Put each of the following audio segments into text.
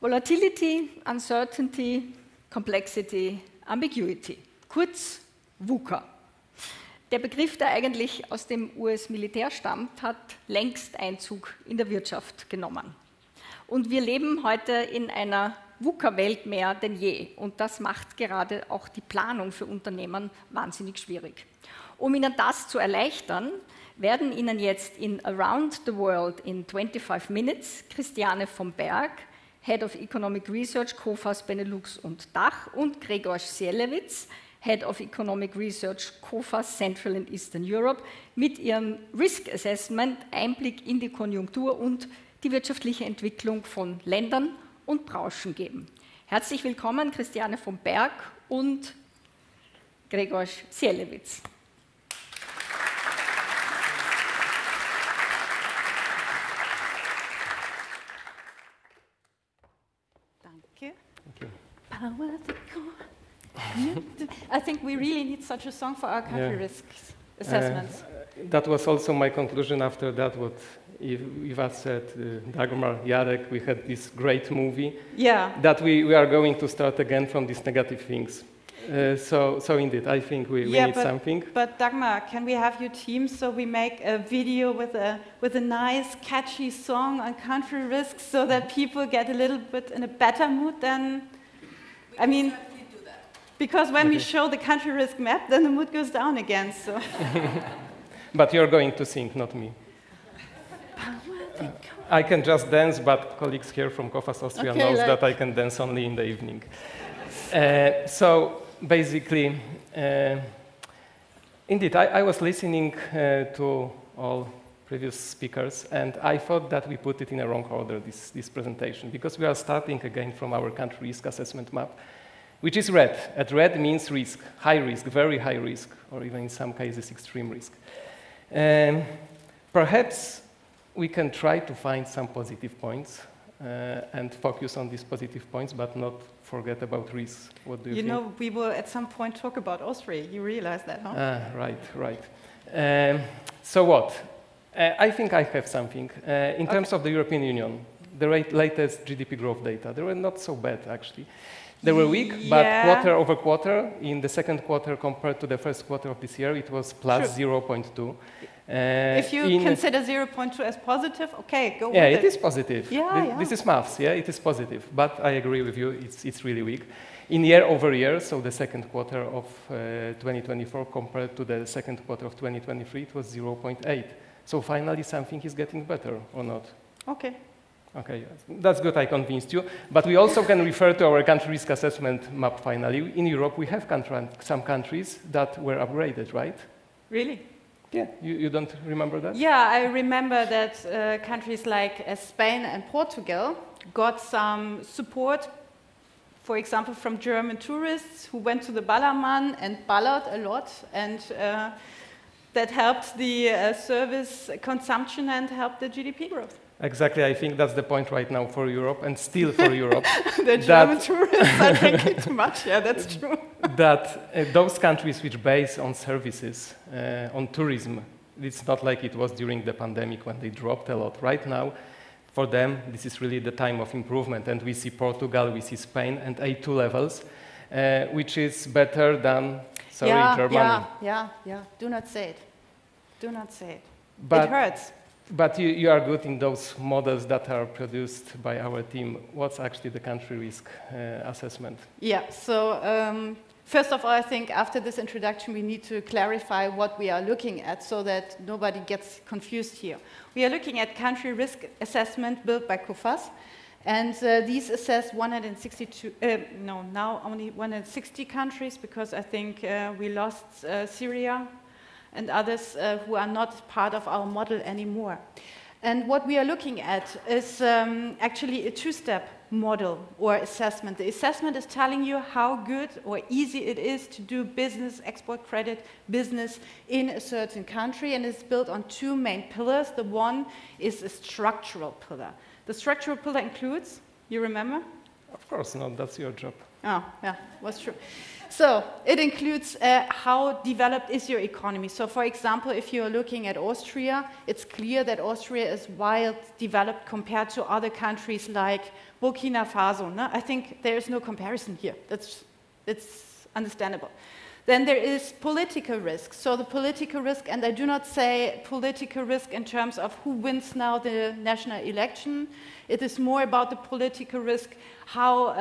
Volatility, Uncertainty, Complexity, Ambiguity. Kurz VUCA. Der Begriff, der eigentlich aus dem US-Militär stammt, hat längst Einzug in der Wirtschaft genommen. Und wir leben heute in einer VUCA-Welt mehr denn je. Und das macht gerade auch die Planung für Unternehmen wahnsinnig schwierig. Um Ihnen das zu erleichtern, werden Ihnen jetzt in Around the World in 25 Minutes Christiane vom Berg, Head of Economic Research, Coface, BeNeLux und DACH, und Grzegorz Sielewicz, Head of Economic Research, Coface, Central and Eastern Europe, mit ihrem Risk Assessment Einblick in die Konjunktur und die wirtschaftliche Entwicklung von Ländern und Branchen geben. Herzlich willkommen, Christiane vom Berg und Grzegorz Sielewicz. Danke. Power the core. I think we really need such a song for our country risk assessments. That was also my conclusion after that, what Eva said, Dagmar, Jarek, we had this great movie, that we are going to start again from these negative things. So indeed, I think we need something. But Dagmar, can we have your team so we make a video with a nice, catchy song on country risks so that people get a little bit in a better mood than, I mean, because when we show the country risk map, then the mood goes down again. So. But you're going to sing, not me. I can just dance, but colleagues here from Coface Austria knows that I can dance only in the evening. So basically, indeed, I was listening to all previous speakers, and I thought that we put it in a wrong order, this presentation, because we are starting again from our country risk assessment map, which is red. And red means risk, high risk, very high risk, or even in some cases extreme risk. Perhaps we can try to find some positive points and focus on these positive points, but not forget about risks. What do you think? You know, we will at some point talk about Austria. You realize that, huh? Right. So what? I think I have something. In terms of the European Union, the latest GDP growth data, they were not so bad, actually. They were weak, but quarter over quarter, in the second quarter compared to the first quarter of this year, it was plus 0.2. If you consider 0.2 as positive, okay, go with it. Yeah, it is positive. Yeah. This is maths, it is positive. But I agree with you, it's really weak. In year over year, so the second quarter of 2024 compared to the second quarter of 2023, it was 0.8. So finally, something is getting better, or not? Okay, that's good, I convinced you. But we also can refer to our country risk assessment map finally. In Europe, we have some countries that were upgraded, right? Really? Yeah, you don't remember that? Yeah, I remember that countries like Spain and Portugal got some support, for example, from German tourists who went to the Ballermann and ballered a lot, and that helped the service consumption and helped the GDP growth. Exactly, I think that's the point right now for Europe, and still for Europe. The German tourists are drinking too much, yeah, that's true. That those countries which base on services, on tourism, it's not like it was during the pandemic when they dropped a lot. Right now, for them, this is really the time of improvement, and we see Portugal, we see Spain, and A2 levels, which is better than, Germany. Yeah, do not say it. Do not say it. It hurts. But you are good in those models that are produced by our team. What's actually the country risk assessment? Yeah, so first of all, I think after this introduction, we need to clarify what we are looking at so that nobody gets confused here. We are looking at country risk assessment built by Coface, and these assess 162, now only 160 countries, because I think we lost Syria and others who are not part of our model anymore. And what we are looking at is actually a two-step model or assessment. The assessment is telling you how good or easy it is to do business, export credit business in a certain country, and it's built on two main pillars. The one is a structural pillar. The structural pillar includes, you remember? Of course not, that's your job. Oh, yeah, was true. So it includes how developed is your economy. So for example, if you're looking at Austria, it's clear that Austria is wild developed compared to other countries like Burkina Faso. No? I think there is no comparison here. It's understandable. Then there is political risk. So the political risk, and I do not say political risk in terms of who wins now the national election. It is more about the political risk, how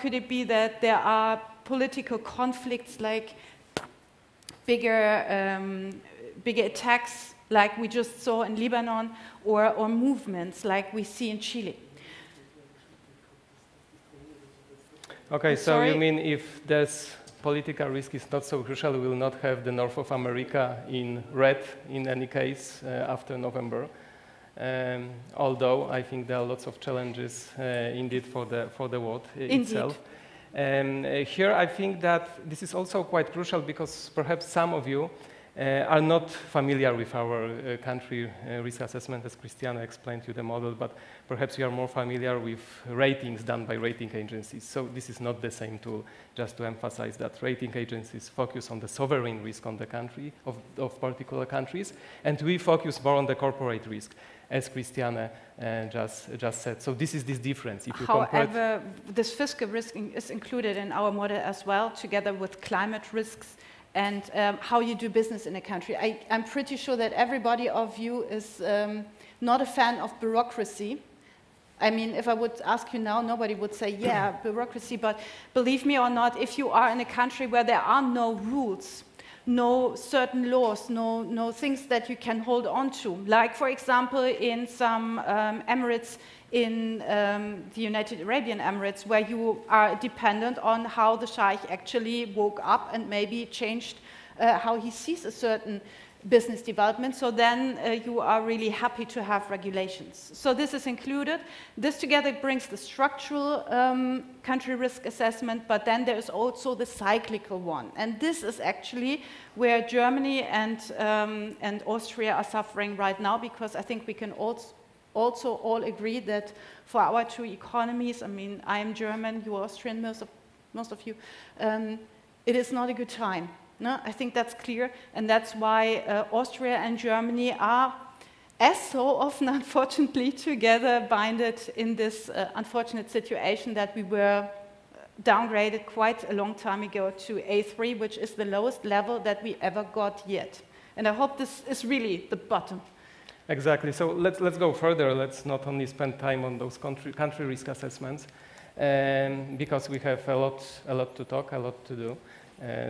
could it be that there are political conflicts like bigger attacks like we just saw in Lebanon, or movements like we see in Chile? Okay, so you mean if there's political risk is not so crucial, we will not have the North of America in red in any case after November. Although I think there are lots of challenges indeed for the world itself. Here I think that this is also quite crucial because perhaps some of you are not familiar with our country risk assessment, as Christiane explained you the model, but perhaps you are more familiar with ratings done by rating agencies. So this is not the same tool, just to emphasize that rating agencies focus on the sovereign risk on the country, of particular countries, and we focus more on the corporate risk, as Christiane just said. So this is this difference. If you However, this fiscal risk is included in our model as well, together with climate risks and how you do business in a country. I'm pretty sure that everybody of you is not a fan of bureaucracy. I mean, if I would ask you now, nobody would say, yeah, bureaucracy, but believe me or not, if you are in a country where there are no rules, no certain laws, no things that you can hold on to, like, for example, in some Emirates, in the United Arabian Emirates, where you are dependent on how the Sheikh actually woke up and maybe changed how he sees a certain business development, so then you are really happy to have regulations. So this is included. This together brings the structural country risk assessment, but then there is also the cyclical one. And this is actually where Germany and Austria are suffering right now, because I think we can also all agree that for our two economies, I mean, I am German, you are Austrian, most of you, it is not a good time. No, I think that's clear, and that's why Austria and Germany are, as so often, unfortunately, together binded in this unfortunate situation that we were downgraded quite a long time ago to A3, which is the lowest level that we ever got yet. And I hope this is really the bottom. Exactly. So let's go further. Let's not only spend time on those country risk assessments, because we have a lot to talk, a lot to do.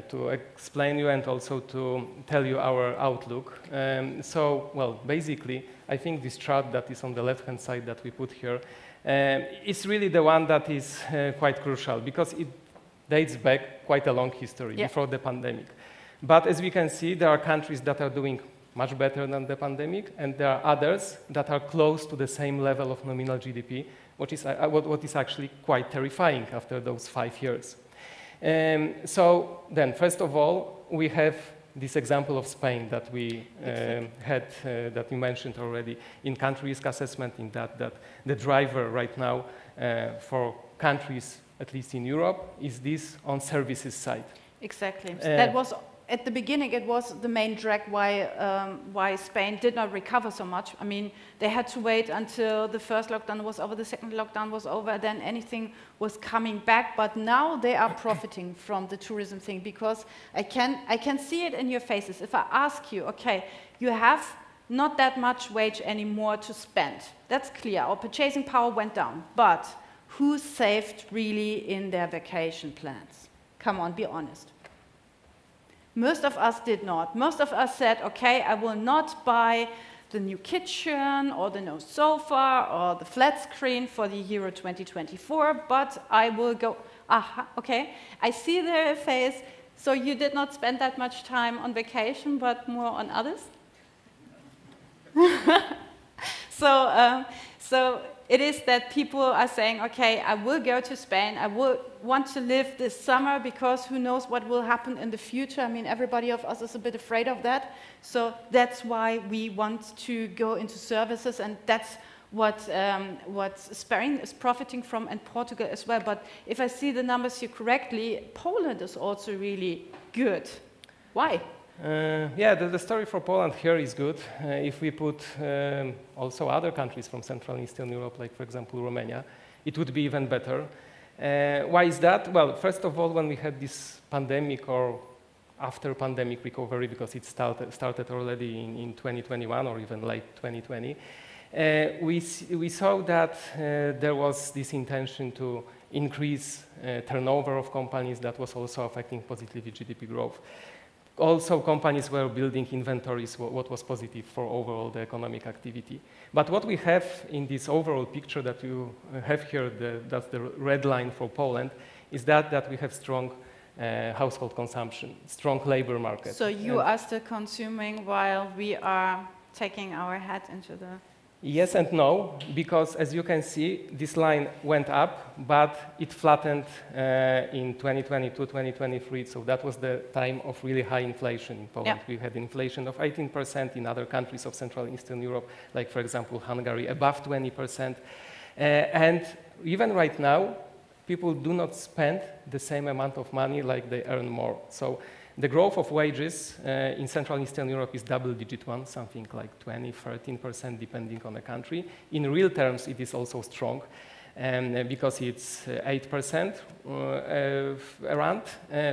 To explain you and also to tell you our outlook. Well, basically, I think this chart that is on the left-hand side that we put here is really the one that is quite crucial, because it dates back quite a long history before the pandemic. But as we can see, there are countries that are doing much better than the pandemic, and there are others that are close to the same level of nominal GDP, what is actually quite terrifying after those 5 years. So then, first of all, we have this example of Spain that we that we mentioned already in country risk assessment, in that the driver right now for countries, at least in Europe, is this on services side. Exactly. That was, at the beginning, it was the main drag why Spain did not recover so much. I mean, they had to wait until the first lockdown was over, the second lockdown was over, then anything was coming back. But now they are profiting from the tourism thing, because I can see it in your faces. If I ask you, okay, you have not that much wage anymore to spend. That's clear. Our purchasing power went down. But who saved really in their vacation plans? Come on, be honest. Most of us did not. Most of us said, okay, I will not buy the new kitchen or the new sofa or the flat screen for the Euro 2024, but I will go, okay, I see their face, so you did not spend that much time on vacation, but more on others? So it is that people are saying, okay, I will go to Spain, I will want to live this summer, because who knows what will happen in the future. I mean, everybody of us is a bit afraid of that. So that's why we want to go into services, and that's what Spain is profiting from, and Portugal as well. But if I see the numbers here correctly, Poland is also really good. Why? Yeah, the story for Poland here is good. If we put also other countries from Central and Eastern Europe, like for example Romania, it would be even better. Why is that? Well, first of all, when we had this pandemic or after pandemic recovery, because it started already in 2021 or even late 2020, we saw that there was this intention to increase turnover of companies that was also affecting positively GDP growth. Also, companies were building inventories, what was positive for overall the economic activity. But what we have in this overall picture that you have here, that's the red line for Poland, is that we have strong household consumption, strong labor market. So you are still consuming while we are taking our head into the... Yes and no, because as you can see, this line went up, but it flattened in 2022, 2023. So that was the time of really high inflation in Poland. Yeah. We had inflation of 18% in other countries of Central and Eastern Europe, like for example, Hungary, above 20%. And even right now, people do not spend the same amount of money like they earn more. So the growth of wages in Central and Eastern Europe is double-digit one, something like 20, 13%, depending on the country. In real terms, it is also strong, because it's 8% around,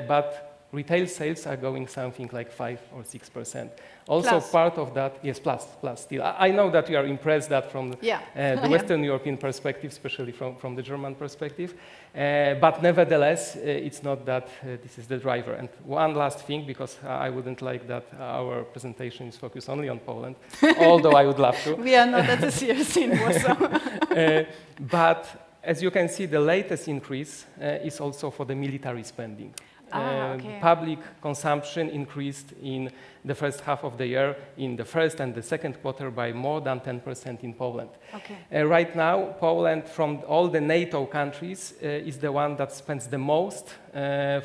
but retail sales are going something like 5 or 6%. Also, plus. Part of that, yes, plus still. I know that you are impressed that from the Western European perspective, especially from the German perspective, but nevertheless, it's not that this is the driver. And one last thing, because I wouldn't like that our presentation is focused only on Poland, although I would love to. We are not at the CRC in Warsaw. But as you can see, the latest increase is also for the military spending. Public consumption increased in the first half of the year, in the first and the second quarter, by more than 10% in Poland. Right now, Poland, from all the NATO countries, is the one that spends the most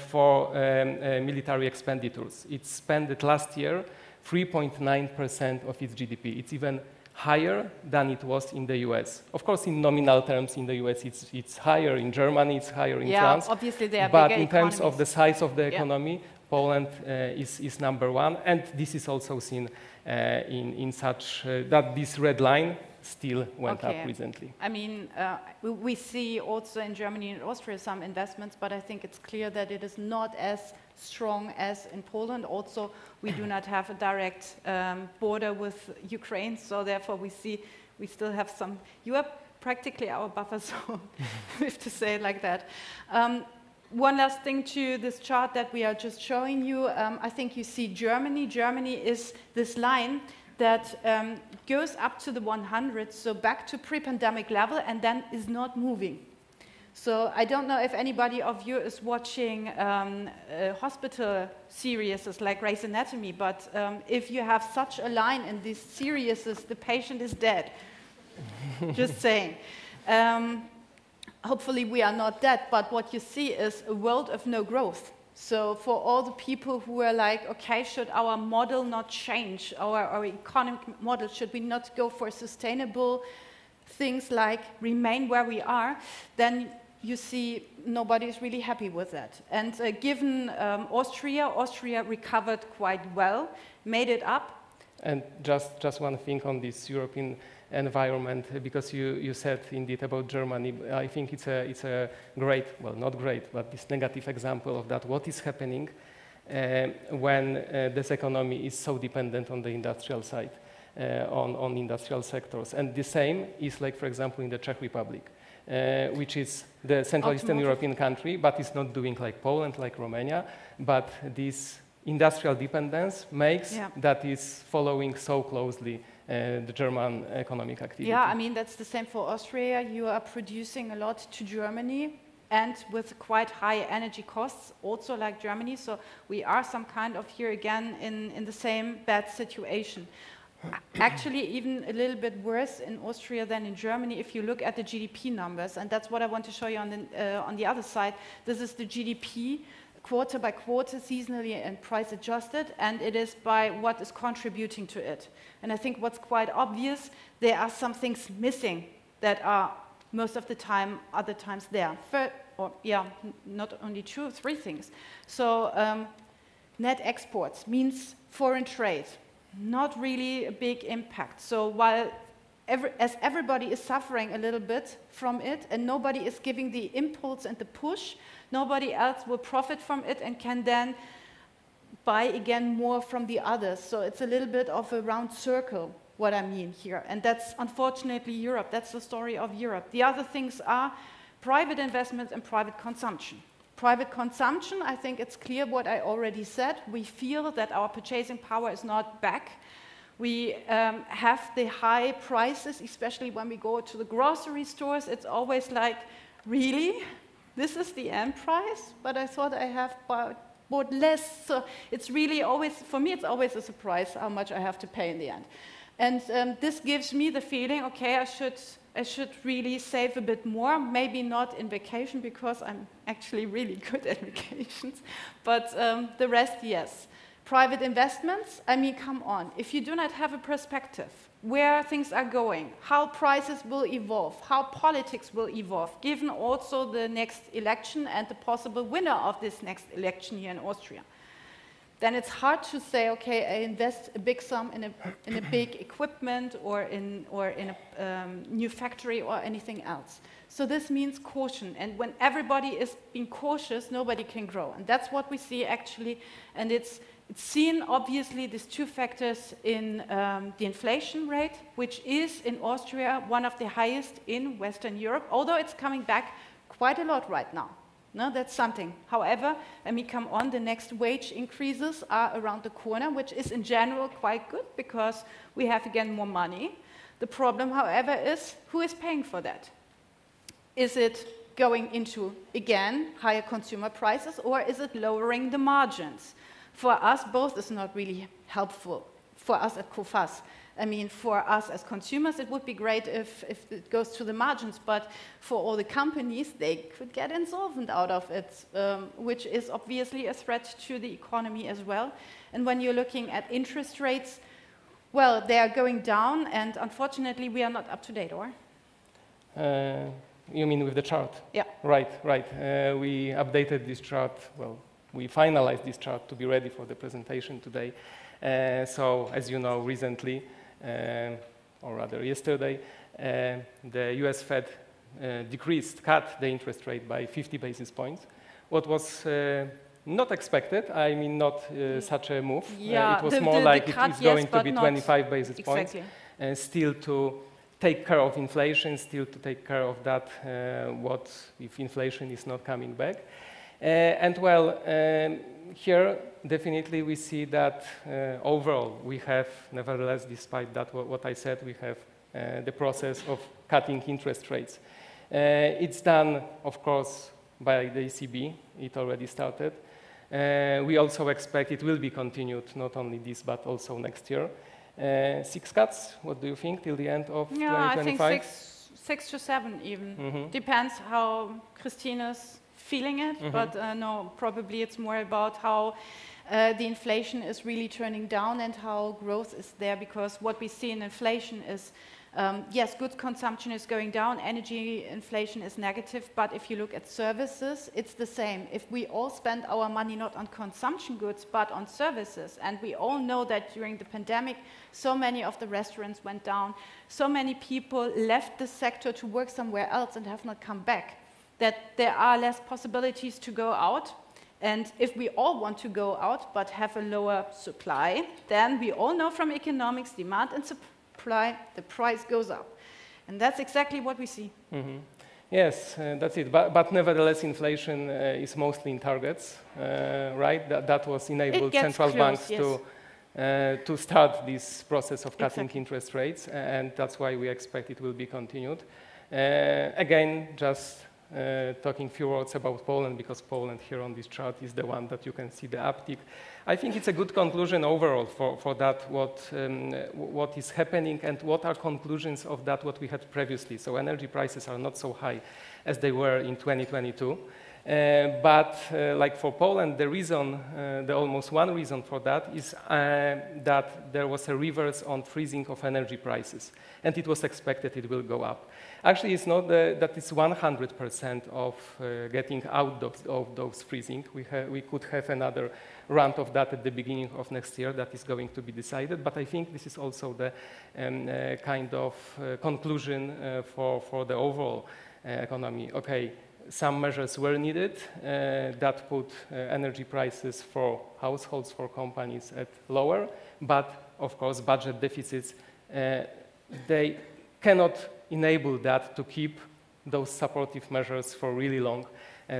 for military expenditures. It spent last year 3.9% of its GDP. It's even higher than it was in the US. Of course, in nominal terms, in the US, it's higher. In Germany, it's higher. In France. Obviously, they are but bigger in terms economies. of the size of the economy, Poland is number one. And this is also seen in such that this red line still went up recently. I mean, we see also in Germany and Austria some investments, but I think it's clear that it is not as strong as in Poland. Also, we do not have a direct border with Ukraine, so therefore we still have some. You are practically our buffer zone, we have to say it like that. One last thing to this chart that we are just showing you. I think you see Germany. Germany is this line that goes up to the 100, so back to pre-pandemic level, and then is not moving. So I don't know if anybody of you is watching hospital series like Grey's Anatomy, but if you have such a line in these series, the patient is dead. Just saying. Hopefully we are not dead, but what you see is a world of no growth. So for all the people who are like, okay, should our model not change, our economic model, should we not go for sustainable things like remain where we are, then you see nobody is really happy with that. And given Austria recovered quite well, made it up. And just one thing on this European environment, because you said indeed about Germany, I think it's a great, well, not great, but this negative example of that, what is happening when this economy is so dependent on the industrial side, on industrial sectors. And the same is like, for example, in the Czech Republic, which is the Central Eastern European country, but it's not doing like Poland, like Romania, but this industrial dependence makes that is following so closely the German economic activity. Yeah, I mean, that's the same for Austria. You are producing a lot to Germany and with quite high energy costs, also like Germany. So we are some kind of here again in the same bad situation. Actually, even a little bit worse in Austria than in Germany if you look at the GDP numbers. And that's what I want to show you on the other side. This is the GDP quarter by quarter, seasonally and price adjusted, and it is by what is contributing to it. And I think what's quite obvious, there are some things missing that are most of the time, other times there. Not only 2 or 3 things. So net exports means foreign trade, not really a big impact. So while as everybody is suffering a little bit from it, and nobody is giving the impulse and the push, nobody else will profit from it and can then buy again more from the others. So it's a little bit of a round circle, what I mean here. And that's unfortunately Europe. That's the story of Europe. The other things are private investments and private consumption. Private consumption, I think it's clear what I already said. We feel that our purchasing power is not back. We have the high prices, especially when we go to the grocery stores. It's always like, really? This is the end price? But I thought I have bought less. So it's really always, for me, it's always a surprise how much I have to pay in the end. And this gives me the feeling, okay, I should really save a bit more, maybe not in vacation, because I'm actually really good at vacations, but the rest, yes. Private investments, I mean, come on. If you do not have a perspective where things are going, how prices will evolve, how politics will evolve, given also the next election and the possible winner of this next election here in Austria, then it's hard to say, okay, I invest a big sum in a big equipment or in a new factory or anything else. So this means caution. And when everybody is being cautious, nobody can grow. And that's what we see actually. And it's seen, obviously, these 2 factors in the inflation rate, which is in Austria one of the highest in Western Europe, although it's coming back quite a lot right now. No, that's something. However, I mean, come on, the next wage increases are around the corner, which is in general quite good because we have again more money. The problem, however, is who is paying for that? Is it going into, again, higher consumer prices, or is it lowering the margins? For us, both is not really helpful. For us at Coface, I mean, for us as consumers, it would be great if it goes to the margins, but for all the companies, they could get insolvent out of it, which is obviously a threat to the economy as well. And when you're looking at interest rates, well, they are going down, and unfortunately, we are not up to date, or? You mean with the chart? Yeah. Right. We updated this chart, well, we finalized this chart to be ready for the presentation today. So, as you know, recently, or rather yesterday, the US Fed cut the interest rate by 50 basis points. What was not expected, I mean, not such a move. Yeah, it was more like it is going to be 25 basis points. Exactly. Still to take care of inflation, still to take care of that, what if inflation is not coming back. And well, here definitely we see that overall we have, nevertheless, despite that what I said, we have the process of cutting interest rates. It's done, of course, by the ECB. It already started. We also expect it will be continued, not only this, but also next year. 6 cuts, what do you think, till the end of 2025? I think 6 to 7 even. Mm-hmm. Depends how Christine is feeling it, mm-hmm. but no, probably it's more about how the inflation is really turning down and how growth is there, because what we see in inflation is, yes, goods consumption is going down, energy inflation is negative, but if you look at services, it's the same. If we all spend our money not on consumption goods, but on services, and we all know that during the pandemic, so many of the restaurants went down, so many people left the sector to work somewhere else and have not come back, that there are less possibilities to go out. And if we all want to go out but have a lower supply, then we all know from economics, demand and supply, the price goes up. And that's exactly what we see. Mm-hmm. Yes, that's it. But nevertheless, inflation is mostly in targets, right? That was enabled central banks to start this process of cutting interest rates, and that's why we expect it will be continued. Again, just talking few words about Poland, because Poland here on this chart is the one that you can see the uptick. I think it's a good conclusion overall for that, what is happening and what are conclusions of that what we had previously. So energy prices are not so high as they were in 2022. But like for Poland, the reason, the almost one reason for that is that there was a reverse on freezing of energy prices, and it was expected it will go up. Actually, it's not that it's 100% of getting out of those freezing. We could have another round of that at the beginning of next year that is going to be decided, but I think this is also the kind of conclusion for the overall economy. Okay, some measures were needed that put energy prices for households, for companies at lower, but of course budget deficits, they cannot enable that to keep those supportive measures for really long.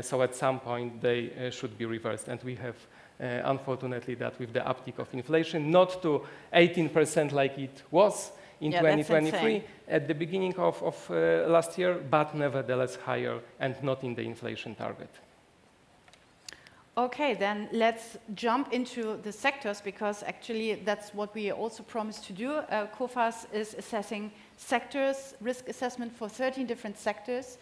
So at some point they should be reversed, and we have unfortunately that with the uptick of inflation, not to 18% like it was in 2023 at the beginning of last year, but nevertheless higher and not in the inflation target. Okay, then let's jump into the sectors, because actually that's what we also promised to do. Coface is assessing sectors, risk assessment for 13 different sectors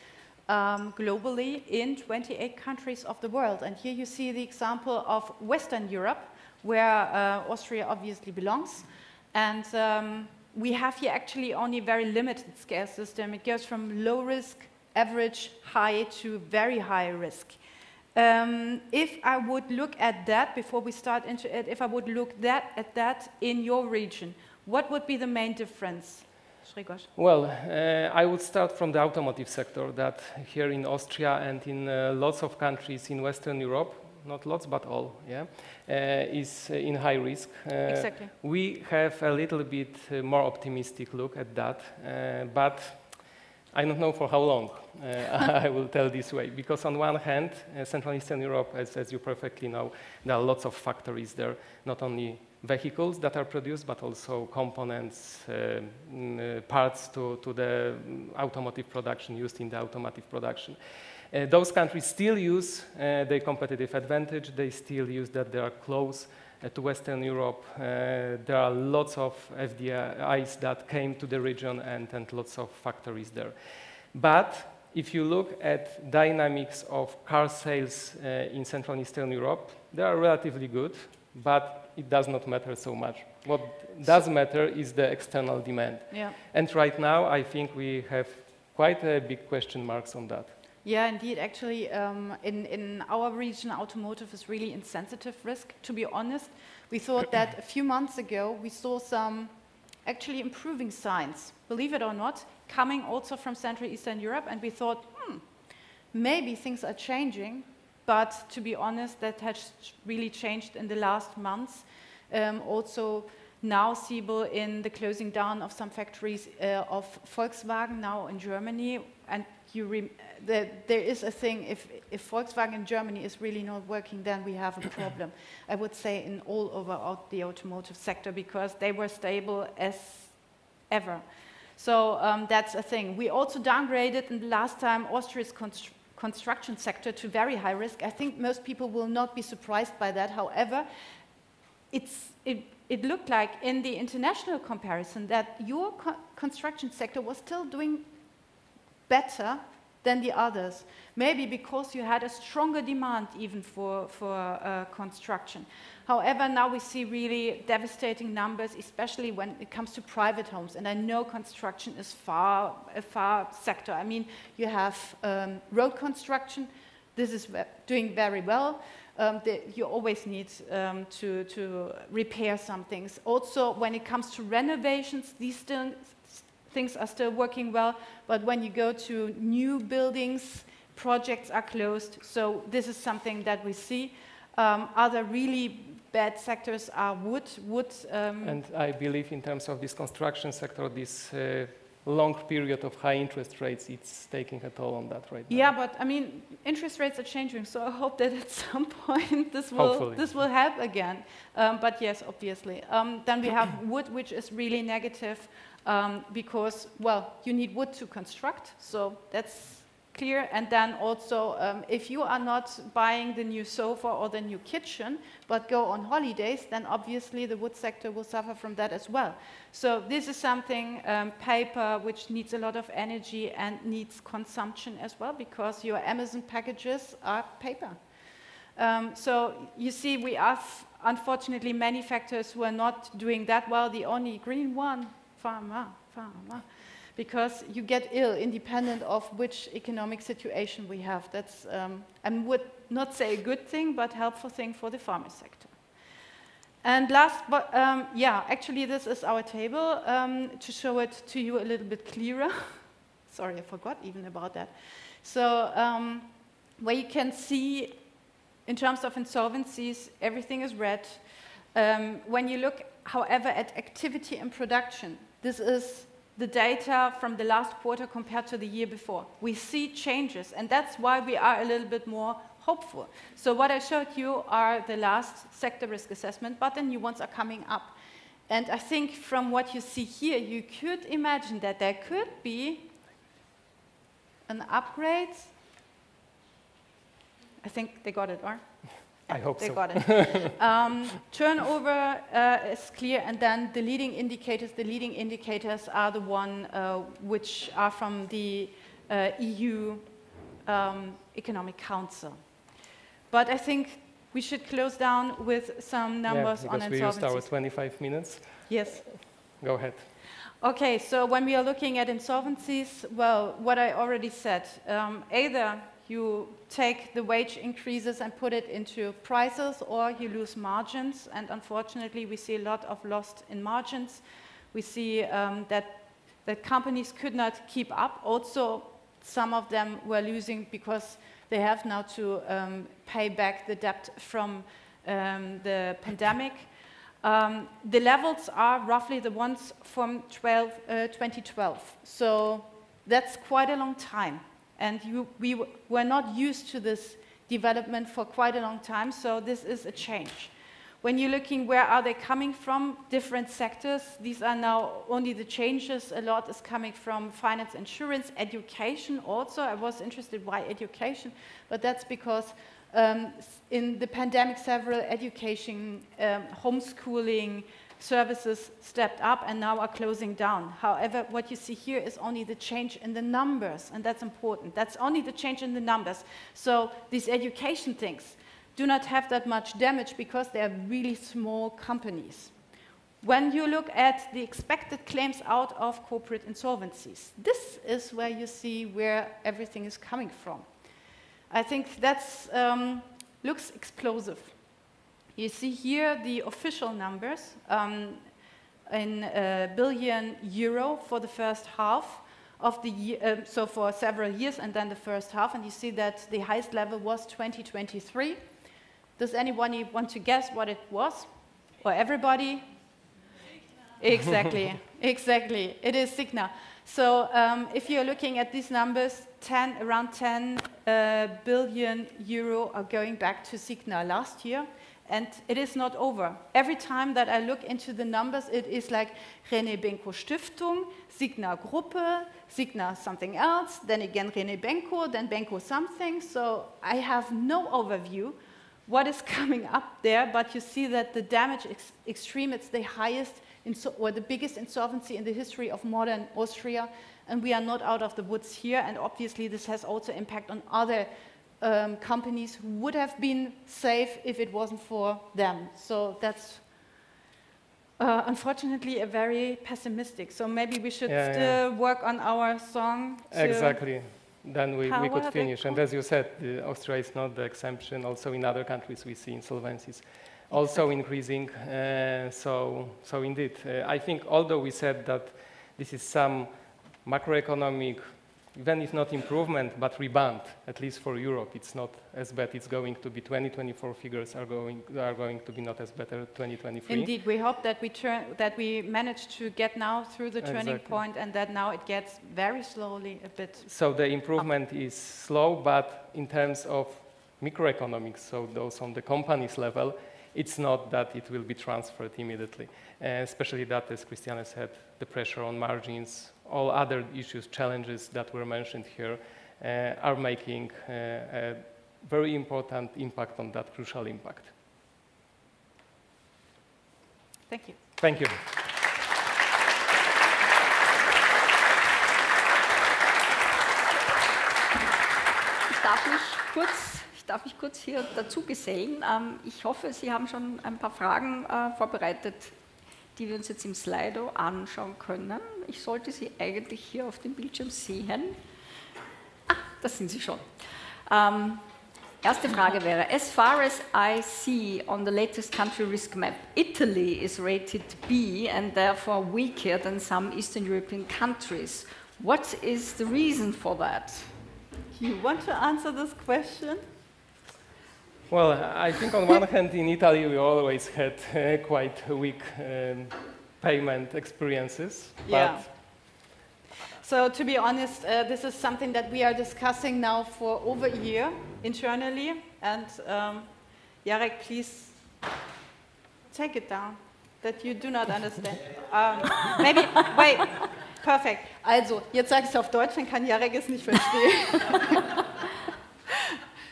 globally in 28 countries of the world. And here you see the example of Western Europe, where Austria obviously belongs. And we have here actually only a very limited scale system. It goes from low risk, average, high to very high risk. If I would look at that, before we start into it, if I would look at that in your region, what would be the main difference? Grzegorz? Well, I would start from the automotive sector, that here in Austria and in lots of countries in Western Europe, not lots, but all, yeah, is in high risk. Exactly. We have a little bit more optimistic look at that, but I don't know for how long, I will tell this way, because on one hand, Central and Eastern Europe, as you perfectly know, there are lots of factories there, not only vehicles that are produced, but also components, parts to the automotive production used in the automotive production. Those countries still use their competitive advantage. They still use that they are close to Western Europe. There are lots of FDIs that came to the region and lots of factories there. But if you look at dynamics of car sales in Central and Eastern Europe, they are relatively good, but it does not matter so much. What does matter is the external demand. Yeah. And right now, I think we have quite a big question marks on that. Yeah, indeed. Actually, in our region, automotive is really insensitive risk. To be honest, we thought that a few months ago we saw some actually improving signs, believe it or not, coming also from Central Eastern Europe, and we thought, maybe things are changing. But to be honest, that has really changed in the last months. Also now visible in the closing down of some factories of Volkswagen now in Germany. And there is a thing, if Volkswagen in Germany is really not working, then we have a problem. I would say in all over the automotive sector, because they were stable as ever. So that's a thing. We also downgraded in the last time Austria's construction sector to very high risk. I think most people will not be surprised by that. However, it looked like in the international comparison that your construction sector was still doing better than the others. Maybe because you had a stronger demand even for construction. However, now we see really devastating numbers, especially when it comes to private homes. And I know construction is a far sector. I mean, you have road construction. This is doing very well. You always need to repair some things. Also, when it comes to renovations, these things are still working well. But when you go to new buildings, projects are closed. So this is something that we see. Other really bad sectors are wood. And I believe in terms of this construction sector, this long period of high interest rates, it's taking a toll on that right now. Yeah, but I mean, interest rates are changing, so I hope that at some point this will help again. But yes, obviously. Then we have wood, which is really negative because, well, you need wood to construct, so that's clear. And then also, if you are not buying the new sofa or the new kitchen, but go on holidays, then obviously the wood sector will suffer from that as well. So this is something, paper, which needs a lot of energy and needs consumption as well, because your Amazon packages are paper. So you see, we have, unfortunately, many factors who are not doing that well. The only green one, pharma, because you get ill independent of which economic situation we have. That's, I would not say a good thing, but helpful thing for the pharma sector. And last, but yeah, actually this is our table to show it to you a little bit clearer. Sorry, I forgot even about that. So where you can see, in terms of insolvencies, everything is red. When you look, however, at activity and production, this is the data from the last quarter compared to the year before. We see changes, and that's why we are a little bit more hopeful. So what I showed you are the last sector risk assessment, but the new ones are coming up. And I think from what you see here, you could imagine that there could be an upgrade. I think they got it, or? I hope they so. got it. Turnover is clear, and then the leading indicators are the one which are from the EU Economic Council. But I think we should close down with some numbers on insolvencies. Because we used our 25 minutes. Yes. Go ahead. Okay, so when we are looking at insolvencies, well, what I already said, either you take the wage increases and put it into prices, or you lose margins, and unfortunately we see a lot of loss in margins. We see that companies could not keep up. Also, some of them were losing because they have now to pay back the debt from the pandemic. The levels are roughly the ones from 2012, so that's quite a long time. And we were not used to this development for quite a long time, so this is a change. When you're looking where are they coming from, different sectors, these are now only the changes. A lot is coming from finance, insurance, education also. I was interested why education, but that's because in the pandemic several education, homeschooling, services stepped up and now are closing down. However, what you see here is only the change in the numbers, and that's important. That's only the change in the numbers. So these education things do not have that much damage because they are really small companies. When you look at the expected claims out of corporate insolvencies, this is where you see where everything is coming from. I think that's looks explosive. You see here the official numbers in billion euro for the first half of the year, so for several years, and then the first half, and you see that the highest level was 2023. Does anyone want to guess what it was? Or everybody? Exactly, exactly. It is Signa. So if you're looking at these numbers, around 10 billion euro are going back to Signa last year. And it is not over. Every time that I look into the numbers, it is like René Benko Stiftung, Signa Gruppe, Signa something else, then again René Benko, then Benko something. So I have no overview what is coming up there, but you see that the damage is extreme. It's the highest or the biggest insolvency in the history of modern Austria, and we are not out of the woods here. And obviously this has also impact on other companies who would have been safe if it wasn't for them. So that's unfortunately a very pessimistic. So maybe we should still work on our song. Exactly. Then we could finish. And as you said, Austria is not the exception. Also in other countries we see insolvencies also increasing. So indeed, I think although we said that this is some macroeconomic, even if not improvement, but rebound, at least for Europe, it's not as bad. It's going to be 2024 figures are going to be not as bad as 2023. Indeed, we hope that we manage to get now through the turning point, and that now it gets very slowly a bit. So the improvement is slow, but in terms of microeconomics, so those on the company's level, it's not that it will be transferred immediately, especially that, as Christiane said, the pressure on margins, all other issues, challenges that were mentioned here are making a very important impact on that crucial impact. Thank you. Thank you. Ich darf mich kurz hier dazu gesellen. Ich hoffe, Sie haben schon ein paar Fragen vorbereitet, die wir uns jetzt im Slido anschauen können. Ich sollte sie eigentlich hier auf dem Bildschirm sehen. Ah, das sind sie schon. Erste Frage wäre, as far as I see on the latest country risk map, Italy is rated B and therefore weaker than some Eastern European countries. What is the reason for that? You want to answer this question? Well, I think on one hand, in Italy, we always had quite weak payment experiences. Yeah. So to be honest, this is something that we are discussing now for over a year internally. And Jarek, please take it down, that you do not understand. Maybe, wait, perfect. Also, jetzt sage ich es auf Deutsch, dann kann Jarek es nicht verstehen.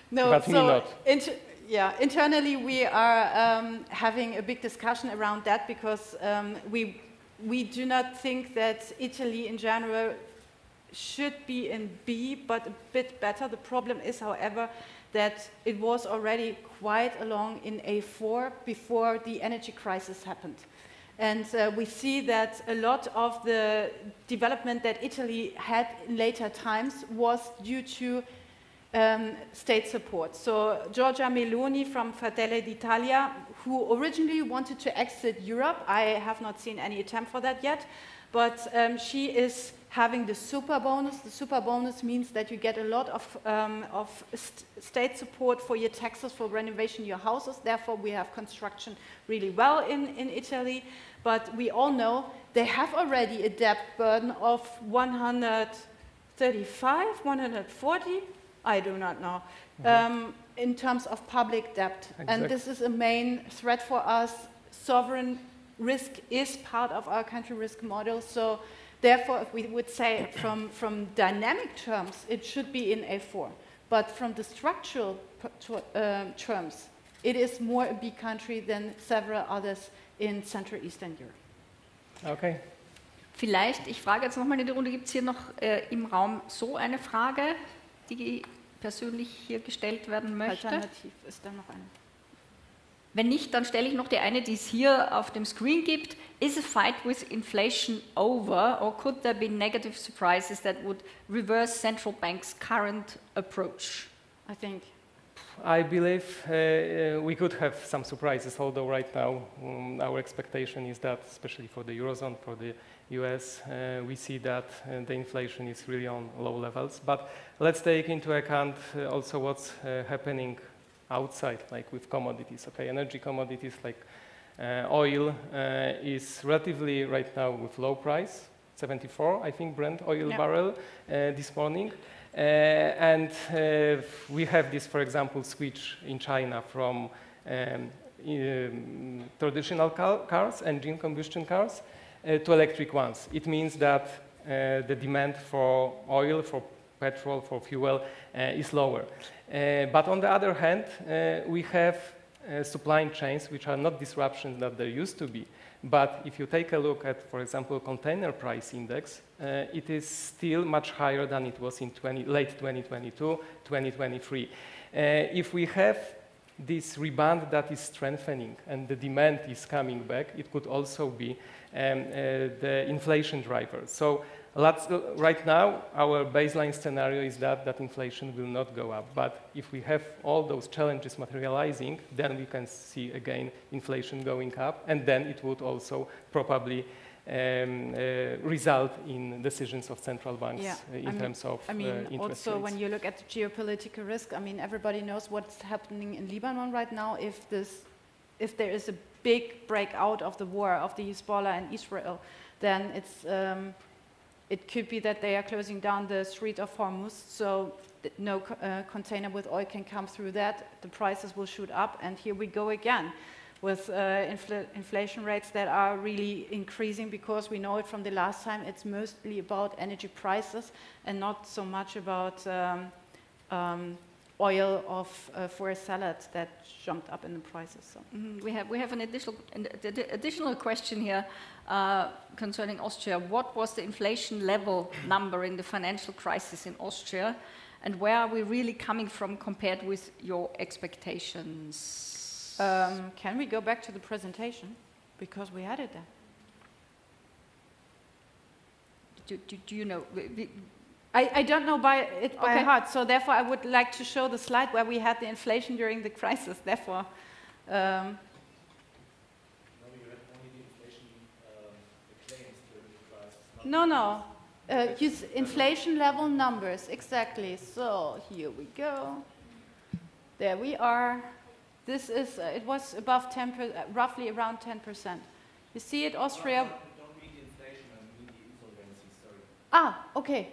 No, but so not. Internally we are having a big discussion around that because we do not think that Italy in general should be in B, but a bit better. The problem is, however, that it was already quite along in A4 before the energy crisis happened. And we see that a lot of the development that Italy had in later times was due to state support. So Giorgia Meloni from Fratelli d'Italia, who originally wanted to exit Europe, I have not seen any attempt for that yet, but she is having the super bonus. The super bonus means that you get a lot of state support for your taxes, for renovation of your houses. Therefore, we have construction really well in Italy. But we all know they have already a debt burden of 135, 140, I do not know, in terms of public debt. Exactly. And this is a main threat for us. Sovereign risk is part of our country risk model. So therefore, if we would say from dynamic terms, it should be in A4. But from the structural terms, it is more a B country than several others in Central Eastern Europe. Okay. Vielleicht, ich frage jetzt nochmal in die Runde, gibt es hier noch im Raum so eine Frage, die persönlich hier gestellt werden möchte? Alternativ ist da noch eine. Wenn nicht, dann stelle ich noch die eine, die es hier auf dem Screen gibt. Is a fight with inflation over, or could there be negative surprises that would reverse central banks' current approach? I believe we could have some surprises, although right now our expectation is that, especially for the Eurozone, for the US, we see that the inflation is really on low levels. But let's take into account also what's happening outside, like with commodities. Okay, energy commodities like oil is relatively right now with low price, 74, I think, Brent oil barrel this morning. And we have this, for example, switch in China from traditional cars, engine combustion cars, to electric ones. It means that the demand for oil, for petrol, for fuel is lower. But on the other hand, we have supply chains which are not disruptions that there used to be. But if you take a look at, for example, container price index, it is still much higher than it was in late 2022, 2023. If we have this rebound that is strengthening and the demand is coming back, it could also be the inflation driver. So right now, our baseline scenario is that inflation will not go up. But if we have all those challenges materializing, then we can see again inflation going up, and then it would also probably result in decisions of central banks in terms of interest also rates. When you look at the geopolitical risk, everybody knows what's happening in Lebanon right now. If there is a big breakout of the war of the Hezbollah and Israel, then it could be that they are closing down the Strait of Hormuz, so no container with oil can come through that. The prices will shoot up, and here we go again. with inflation rates that are really increasing, because we know it from the last time. It's mostly about energy prices and not so much about oil for a salad that jumped up in the prices. So. We have an additional question here concerning Austria. What was the inflation level number in the financial crisis in Austria, and where are we really coming from compared with your expectations? Can we go back to the presentation? Because we had it there. Do you know? I don't know by heart, so therefore I would like to show the slide where we had the inflation during the crisis. Therefore, No, you had only the inflation, the claims during the crisis. no. Use inflation level numbers, exactly. So here we go. There we are. This is, it was above 10%, roughly around 10%. You see it, Austria? Don't mean the inflation, I mean the insolvency, sorry. Ah, okay.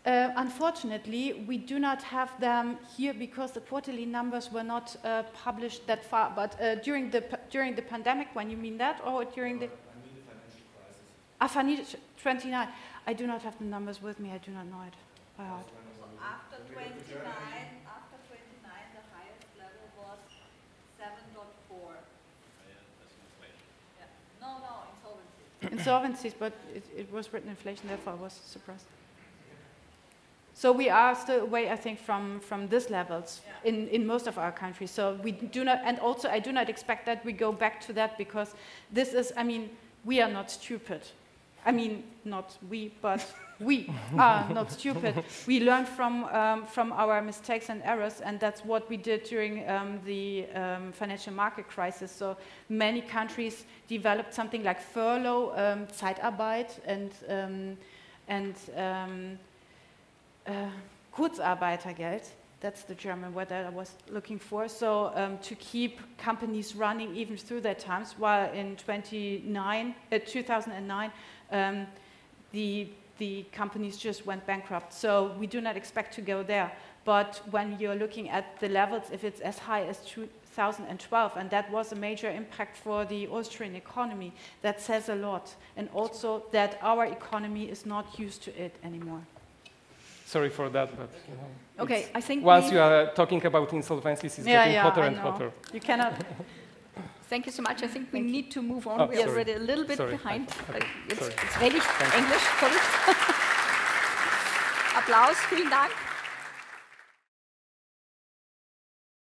Unfortunately, we do not have them here because the quarterly numbers were not published that far. But during the pandemic, when you mean that, or during the? I mean the financial crisis. Financial 29. I do not have the numbers with me. I do not know it by heart. So after 29, the highest level was 7.4. Yeah. No, insolvency. Insolvencies, but it was written inflation. Therefore, I was surprised. So we are still away, I think, from these levels in most of our countries. So we do not, and also I do not expect that we go back to that, because this is, I mean, we are not stupid. I mean, not we, but we are not stupid. We learn from our mistakes and errors, and that's what we did during the financial market crisis. So many countries developed something like furlough, Zeitarbeit, and Kurzarbeitergeld, that's the German word that I was looking for, so to keep companies running even through their times, while in 2009, the companies just went bankrupt. So we do not expect to go there. But when you're looking at the levels, if it's as high as 2012, and that was a major impact for the Austrian economy, that says a lot. And also that our economy is not used to it anymore. Sorry for that, but Okay, I think once you are talking about insolvencies, it's getting hotter and hotter. You cannot. Thank you so much. I think we need to move on. We're already a little bit behind. It's ready. English, sorry. Applaus, vielen Dank.